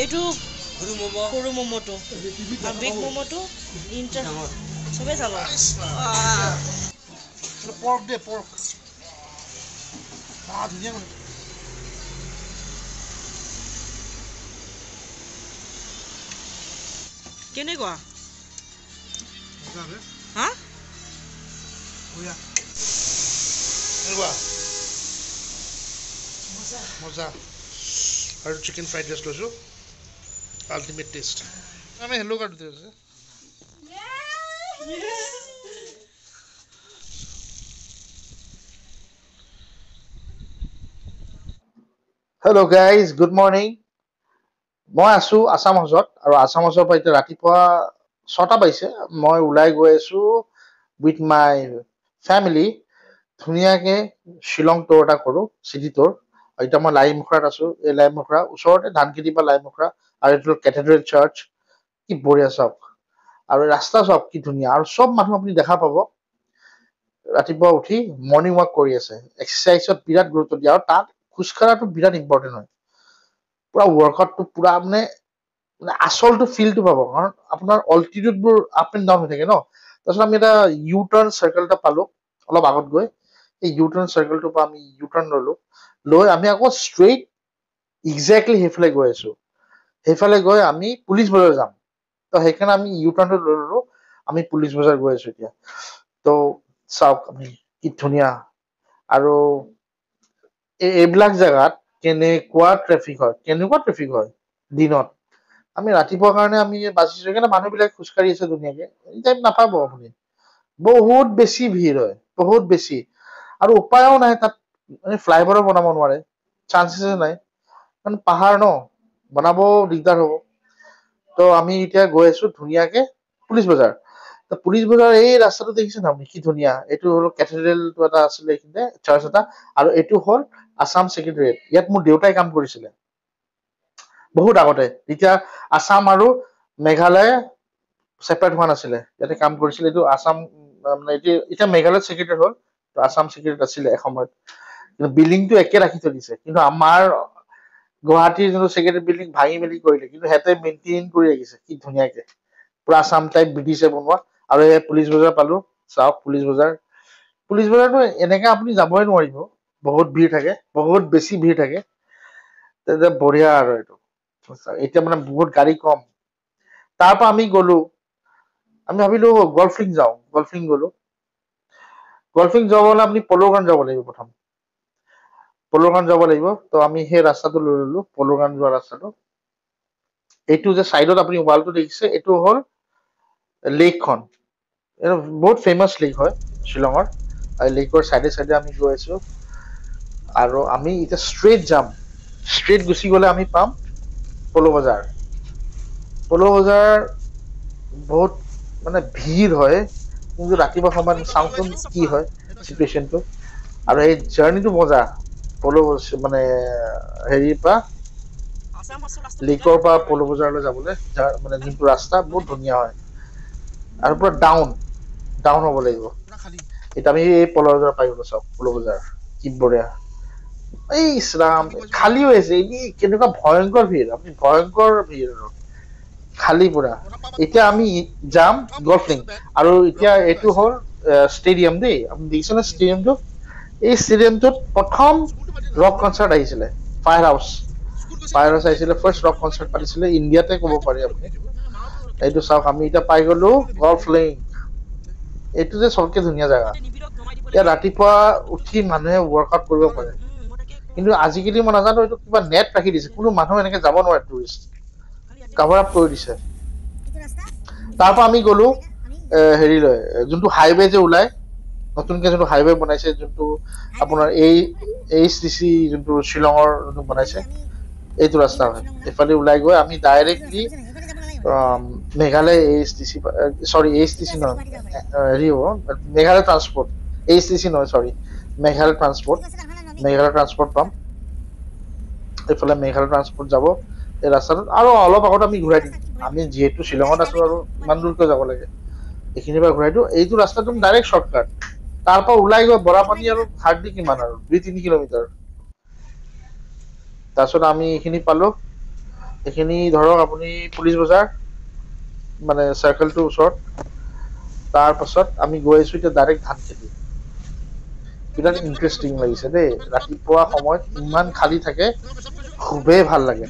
এইটো সৰু মমোটো আৰু বিগ মমোটো চবে চাব পৰ্ক দে পৰ্ক ধুনীয়া কেনেকুৱা হা মজা আৰু চিকেন ফ্ৰাইড ৰাইচ লৈছোঁ আল্টিমেট টেষ্ট আমি হেল্ল' কাৰ্ড দিছে হেল্ল' গাইজ গুড মৰ্ণিং মই আছোঁ আছাম হাউচত আৰু আছাম হাউচৰ পৰা এতিয়া ৰাতিপুৱা 6টা বাজিছে মই ওলাই গৈ আছোঁ উইথ মাই ফেমিলি ধুনীয়াকৈ শ্বিলং ট'ৰ এটা কৰোঁ চিটি ট'ৰ এতিয়া মই লাইমুখৰাত আছোঁ এই লাইমুখৰা ওচৰতে ধানখেতিৰ পৰা লাইমুখৰা আৰু এইটো কেথেড্ৰেল চাৰ্চ কি বঢ়িয়া চাওক আৰু ৰাস্তা চাওক কি ধুনীয়া আৰু চব মানুহ আপুনি দেখা পাব ৰাতিপুৱা উঠি মৰ্ণিং ৱাক কৰি আছে এক্সাৰচাইজত বিৰাট গুৰুত্ব দিয়ে আৰু তাত খোজকঢ়াটো বিৰাট ইম্পৰ্টেণ্ট হয় পুৰা ৱৰ্কআউটটো পুৰা মানে আচলটো ফিলটো পাব কাৰণ আপোনাৰ অল্টিটিউডবোৰ আপ এণ্ড ডাউন হৈ থাকে ন তাৰপিছত আমি এটা ইউ টাৰ্ণ চাৰ্কেল এটা পালোঁ অলপ আগত গৈ এই ইউ টাৰ্ণ চাৰ্কেলটোৰ পৰা আমি ইউ টাৰ্ণ ল'লোঁ লৈ আমি আকৌ ষ্ট্ৰেইট একজেক্টলি সেইফালে গৈ আছোঁ সেইফালে গৈ আমি পুলিচ বজাৰ যাম তো সেইকাৰণে আমি ইউ টাৰ্ণটো লৈ ল'লোঁ আমি পুলিচ বজাৰ গৈ আছোঁ এতিয়া তো চাওক আমি কি ধুনীয়া আৰু এইবিলাক জেগাত কেনেকুৱা ট্ৰেফিক হয় দিনত আমি ৰাতিপুৱাৰ কাৰণে আমি বাচিছোঁ সেইকাৰণে মানুহবিলাক খোজকাঢ়ি আছে ধুনীয়াকে এনি টাইম নাপাব আপুনি বহুত বেছি ভিৰ হয় বহুত বেছি আৰু উপায়ো নাই তাত মানে ফ্লাইঅভাৰো বনাব নোৱাৰে চান্সেছে নাই কাৰণ পাহাৰ ন বনাব দিগদাৰ হ'ব তো আমি এতিয়া গৈ আছোঁ ধুনীয়াকে পুলিচ বজাৰ পুলিচ বজাৰ এই ৰাস্তাটো দেখিছে ন আপুনি কি ধুনীয়া এইটো হ'ল কেথেড্ৰেলটো এটা আছিলে এইখিনিতে চাৰ্চ এটা আৰু এইটো হ'ল আছাম ছেক্ৰেটেৰিয়েট ইয়াত মোৰ দেউতাই কাম কৰিছিলে বহুত আগতে যেতিয়া আছাম আৰু মেঘালয় ছেপাৰেট হোৱা নাছিলে ইয়াতে কাম কৰিছিলে এইটো আছাম মানে এতিয়া মেঘালয়ত ছেক্ৰেটেৰিয়েট হ'ল আছাম ছেক্ৰেটেৰিয়েট আছিলে এসময়ত কিন্তু বিল্ডিংটো একে ৰাখি থৈ দিছে কিন্তু আমাৰ গুৱাহাটীৰ যোনটো ছেক্ৰেটেৰিয়েট বিল্ডিং ভাঙি মেলি কৰিলে কিন্তু সিহঁতে মেইনটেইন কৰি ৰাখিছে কি ধুনীয়াকে পুৰা আছাম টাইপ ব্ৰিটিছে বনোৱা আৰু এই পুলিচ বজাৰ পালোঁ চাওক পুলিচ বজাৰটো এনেকে আপুনি যাবই নোৱাৰিব বহুত ভিৰ থাকে বহুত বেছি ভিৰ থাকে তেতিয়া বঢ়িয়া আৰু এইটো এতিয়া মানে বহুত গাড়ী কম তাৰ পৰা আমি গ'লো আমি ভাবিলো গল্ফিং গ'লো গল্ফিং যাবলৈ আপুনি পলৰ গ্ৰাউণ্ড যাব লাগিব প্ৰথম পলৰ গ্ৰাউণ্ড যাব লাগিব তো আমি সেই ৰাস্তাটো লৈ ল'লো পলৰ গ্ৰাউণ্ড যোৱা ৰাস্তাটো এইটো যে চাইডত আপুনি ৱালটো দেখিছে এইটো হ'ল লেকখন এইটো বহুত ফেমাছ লেক হয় শ্বিলঙৰ আৰু লেকৰ চাইডে চাইডে আমি গৈ আছোঁ আৰু আমি এতিয়া ষ্ট্ৰেইট গুচি গ'লে আমি পাম পল বজাৰ বহুত মানে ভিৰ হয় কিন্তু ৰাতিপুৱা সময়ত চাওঁচোন কি হয় চিটুৱেশ্যনটো আৰু এই জাৰ্ণিটো মজা মানে হেৰিৰ পৰা লেকৰ পৰা পল বজাৰলৈ যাবলৈ মানে যোনটো ৰাস্তা বহুত ধুনীয়া হয় আৰু পুৰা ডাউন হ'ব লাগিব এতিয়া আমি এই পল বজাৰ পাই গ'লো চাওক পল বজাৰ কি বঢ়িয়া এই ইছৰাম খালী হৈ আছে এই কেনেকুৱা ভয়ংকৰ ভিৰ আপুনি ভয়ংকৰ ভিৰ আৰু খালী পুৰা এতিয়া আমি যাম গল্ফিং আৰু এতিয়া এইটো হ'ল ষ্টেডিয়াম দেই আপুনি দেখিছেনে ষ্টেডিয়ামটো এই ষ্টেডিয়ামটোত প্ৰথম ৰক কনচাৰ্ট আহিছিলে ফায়াৰ হাউচ আহিছিলে ফাৰ্ষ্ট ৰক কনচাৰ্ট পাতিছিলে ইণ্ডিয়াতে ক'ব পাৰি আপুনি এইটো চাওক আমি এতিয়া পাই গ'লো গল্ফ লিংক এইটো যে চবতকে ধুনীয়া জেগা ইয়াত ৰাতিপুৱা উঠি মানুহে ৱৰ্কআউট কৰিব পাৰে কিন্তু আজিকালি মই নাজানো এইটো কিবা নেট ৰাখি দিছে কোনো মানুহ এনেকে যাব নোৱাৰে টুৰিষ্ট কভাৰ আপ কৰি দিছে তাৰ পৰা আমি গ'লো হেৰিলৈ যোনটো হাইৱে যে ওলাই নতুনকে যোনটো হাইৱে বনাইছে যোনটো আপোনাৰ HDC যোনটো শ্বিলঙৰ যোনটো বনাইছে এইটো ৰাস্তা হয় এইফালে ওলাই গৈ আমি ডাইৰেক্টলি মেঘালয় HDC নহয় হেৰি হ'ব মেঘালয় ট্ৰান্সপৰ্ট HDC নহয় মেঘালয় ট্ৰান্সপৰ্ট পাম এইফালে মেঘালয় ট্ৰান্সপৰ্ট যাব এই ৰাস্তাটোত আৰু অলপ আগত আমি ঘূৰাই দিম আমি যিহেতু শ্বিলঙত আছো আৰু ইমান দূৰকৈ যাব লাগে এইখিনিৰ পৰা ঘূৰাই দিওঁ এইটো ৰাস্তাটো ডাইৰেক্ট শ্বৰ্টকাট তাৰ পৰা ওলাই গৈ বৰাপানী আৰু হাৰ্ডলি কিমান আৰু 2-3 কিলোমিটাৰ তাৰপিছত আমি এইখিনি পালো এইখিনি ধৰক আপুনি পুলিচ বজাৰ মানে চাৰ্কেলটোৰ ওচৰত। তাৰ পাছত আমি গৈ আছোঁ এতিয়া ডাইৰেক্ট ধান খেতি। বিৰাট ইণ্টাৰেষ্টিং লাগিছে দেই, ৰাতিপুৱা সময়ত ইমান খালী থাকে, খুবেই ভাল লাগে।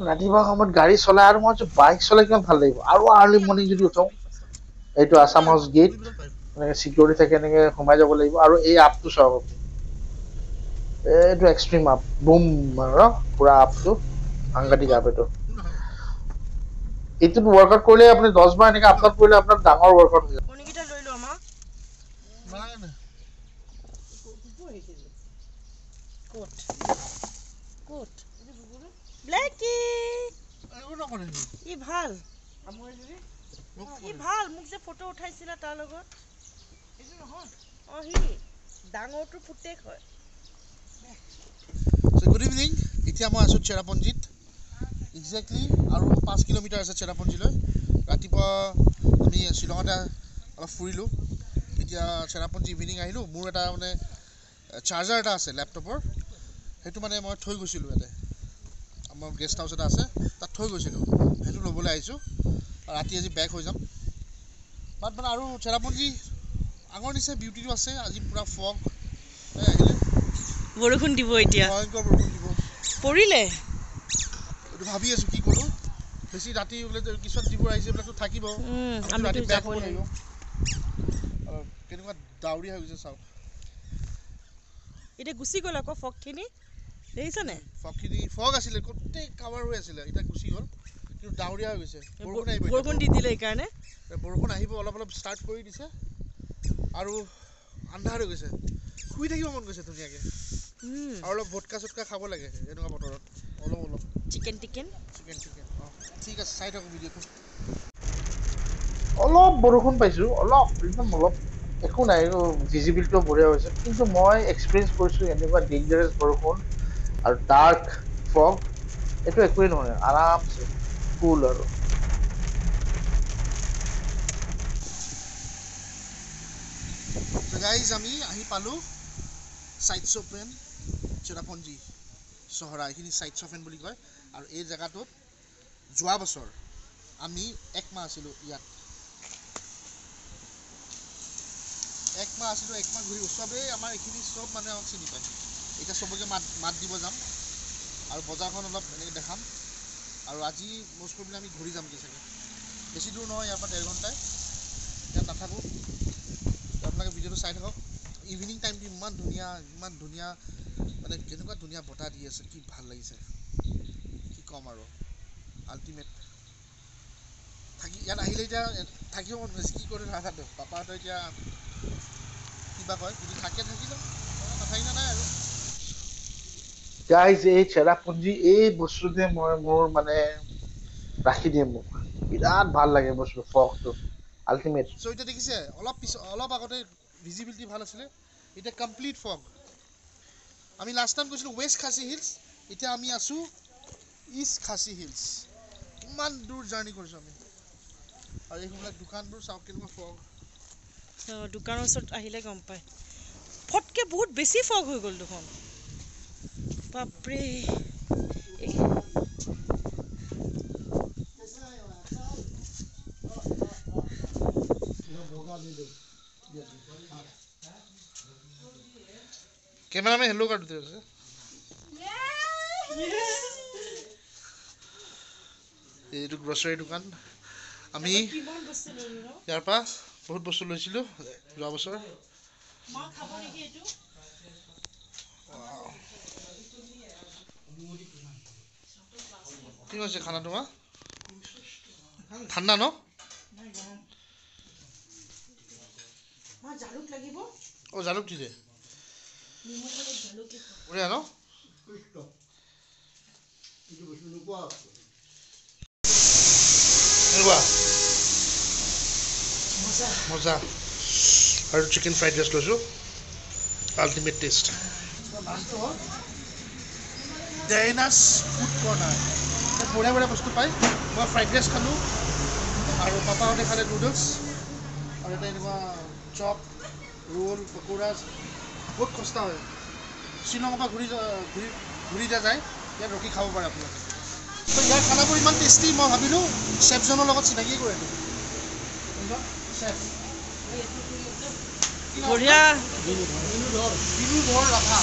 ৰাতিপুৱা সময়ত গাড়ী চলাই আৰু মই বাইক চলাই কিমান ভাল লাগিব। আৰু আৰ্লি মৰ্ণিং যদি উঠোঁ, এইটো আছাম হাউচ গেট, এনেকৈ চিকিউৰিটি থাকে, এনেকৈ সোমাই যাব লাগিব। আৰু এই আপটো চাওক আপুনি, এইটো এক্সট্ৰিম আপ, বুম আৰু পুৰা আপটো সাংঘাতিক আপ। এইটোত ৱৰ্কআউট কৰিলে আপুনি 10 বাৰ এনেকৈ আপলোড কৰিলে আপোনাৰ ডাঙৰ ৱৰ্কআউট হৈ যায়। কণীকেইটা লৈ লো আমাক। ক'ত ক'ত ব্লেকি ই ভাল, ই ভাল। মোক যে ফটো উঠাইছিলা তাৰ লগত, অঁ সি ডাঙৰটো পুতেক হয়। Good evening. এতিয়া মই আছোঁ চেৰাপুঞ্জীত, একজেক্টলি আৰু 5 কিলোমিটাৰ আছে চেৰাপুঞ্জীলৈ। ৰাতিপুৱা আমি শ্বিলঙতে অলপ ফুৰিলোঁ, এতিয়া চেৰাপুঞ্জী ইভিনিং আহিলোঁ। মোৰ এটা মানে চাৰ্জাৰ এটা আছে লেপটপৰ, সেইটো মানে মই থৈ গৈছিলোঁ ইয়াতে, আমাৰ গেষ্ট হাউচ এটা আছে তাত থৈ গৈছিলোঁ, সেইটো ল'বলৈ আহিছোঁ। ৰাতি আজি বেক হৈ যাম। বাট মানে আৰু চেৰাপুঞ্জী আগৰ নিচিনা বিউটিটো আছে, আজি পূৰা ফগ আহিলে, বৰষুণ দিব এতিয়া, ভয়ংকৰ বৰষুণ দিব। পৰিলে এইটো ভাবি আছোঁ কি কৰোঁ, বেছি ৰাতি বোলে কিছুমান যিবোৰ আহিছে এইবিলাকতো থাকিব, আমিতো ৰাতি বেক যাব হ'ব লাগিব। লাগিব। কেনেকুৱা ডাৱৰীয়া হৈ গৈছে চাওক, এতিয়া গুচি গ'ল আকৌ ফগখিনি, দেখিছানে? ফগ আছিলে, গোটেই কাভাৰ হৈ আছিলে, এতিয়া গুচি গ'ল, কিন্তু ডাৱৰীয়া হৈ গৈছে। বৰষুণ আহিব, বৰষুণ দি দিলে সেইকাৰণে। বৰষুণ আহিব, অলপ অলপ ষ্টাৰ্ট কৰি দিছে আৰু আন্ধাৰ হৈ গৈছে। শুই থাকিব মন গৈছে ধুনীয়াকৈ, আৰু অলপ ভটকা চটকা খাব লাগে এনেকুৱা বতৰত, অলপ অলপ চিকেন টিকেন। অঁ ঠিক আছে, চাই থাকোঁ ভিডিঅ'টো। অলপ বৰষুণ পাইছোঁ, অলপ একদম অলপ, একো নাই, ভিজিবিলিটিও বঢ়িয়া হৈছে। কিন্তু মই এক্সপিৰিয়েঞ্চ কৰিছোঁ এনেকুৱা ডেঞ্জাৰাছ বৰষুণ আৰু ডাৰ্ক ফগ, এইটো একোৱেই নহয়, আৰামছে কুল আৰু। গাইজ আমি আহি পালোঁ চাইটছ অফ পেন চেৰাপুঞ্জী চহৰা, এইখিনি চাইটছ অফ পেন বুলি কয়। আৰু এই জেগাটোত যোৱা বছৰ আমি 1 মাহ আছিলোঁ ইয়াত, 1 মাহ আছিলোঁ, 1 মাহ ঘূৰি চবেই আমাৰ এইখিনি চব মানুহে আমাক চিনি পায়। এতিয়া চবকে মাত দিব যাম আৰু বজাৰখন অলপ এনেকৈ দেখাম। আৰু আজি মষ্ট প্ৰবলি আমি ঘূৰি যামগৈ চাগে, বেছি দূৰ নহয় ইয়াৰ পৰা 1.5 ঘণ্টাই, ইয়াত নাথাকোঁ। আপোনালোকে ভিডিঅ'টো চাই থাকক। ইভিনিং টাইমটো ইমান ধুনীয়া, ইমান ধুনীয়া, মানে কেনেকুৱা ধুনীয়া বতাহ দি আছে, কি ভাল লাগিছে, কি ক'ম আৰু, আল্টিমেট। ইয়াত আহিলে এতিয়া থাকিব মন গৈছে, কি কৰোঁ নাজানো। পাপাহঁতে এতিয়া কিবা কয়, যদি থাকে থাকি যাম, নাথাকিলে নাই আৰু। গাইজ, এই চেৰাপুঞ্জী এই বস্তুটোৱে মোৰ মানে ৰাখি দিয়ে মোক, বিৰাট ভাল লাগে বস্তু, ফগটো আল্টিমেট। চ' এতিয়া দেখিছে, অলপ আগতে ভিজিবিলিটি ভাল আছিলে, এতিয়া কমপ্লিট ফগ। আমি লাষ্ট টাইম গৈছিলোঁ ৱেষ্ট খাচী হিলছ, এতিয়া আমি আছোঁ ইষ্ট খাচী হিলছ। ইমান দূৰ জাৰ্ণি কৰিছোঁ আমি, আৰু এইবিলাক দোকানবোৰ চাওক কেনেকুৱা ফগ। দোকানৰ ওচৰত আহিলে গম পায়, ফটকে বহুত বেছি ফগ হৈ গ'ল দেখোন, বাপৰে। কেমেৰামেন হেল্ল' কাৰ্ড দিতে আছে। এইটো গ্ৰচাৰী দোকান, আমি ইয়াৰ পৰা বহুত বস্তু লৈছিলোঁ যোৱা বছৰ। কি হৈছে খানা তোমাৰ? ঠাণ্ডা ন? অঁ জালুক দিলে বঢ়িয়া ন? মজা। আৰু চিকেন ফ্ৰাইড ৰাইচ লৈছোঁ, আল্টিমেট টেষ্ট। লাষ্টটো হ'ল ডেইনাছ ফুড কৰ্ণাৰ, ইয়াত বঢ়িয়া বঢ়িয়া বস্তু পায়। মই ফ্ৰাইড ৰাইচ খালোঁ, আৰু পাপাহঁতে খালে নুডলছ, আৰু এটা এনেকুৱা চপ, ৰোল, পকোৰা, বহুত সস্তা হয়। শ্বিলঙৰ পৰা ঘূৰি যায়, ইয়াত ৰখি খাব পাৰে আপোনালোকে। তো ইয়াৰ খানাবোৰ ইমান টেষ্টি মই ভাবিলোঁ চেফজনৰ লগত চিনাকি কৰি দিওঁ চেফ বঢ়িয়া বিনুধৰ ৰাভা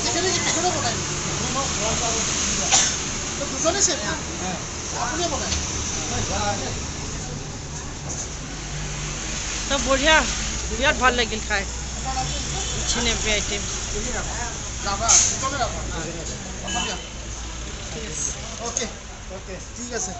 তেখেতে বনাই দুজনে চেফ আপুনিয়ে বনায় তো বঢ়িয়া বিৰাট ভাল লাগিল খাই ইচ এণ্ড এভৰি আইটেম ৰাভা দুজনে ৰাভা অসমীয়া অ'কে ঠিক আছে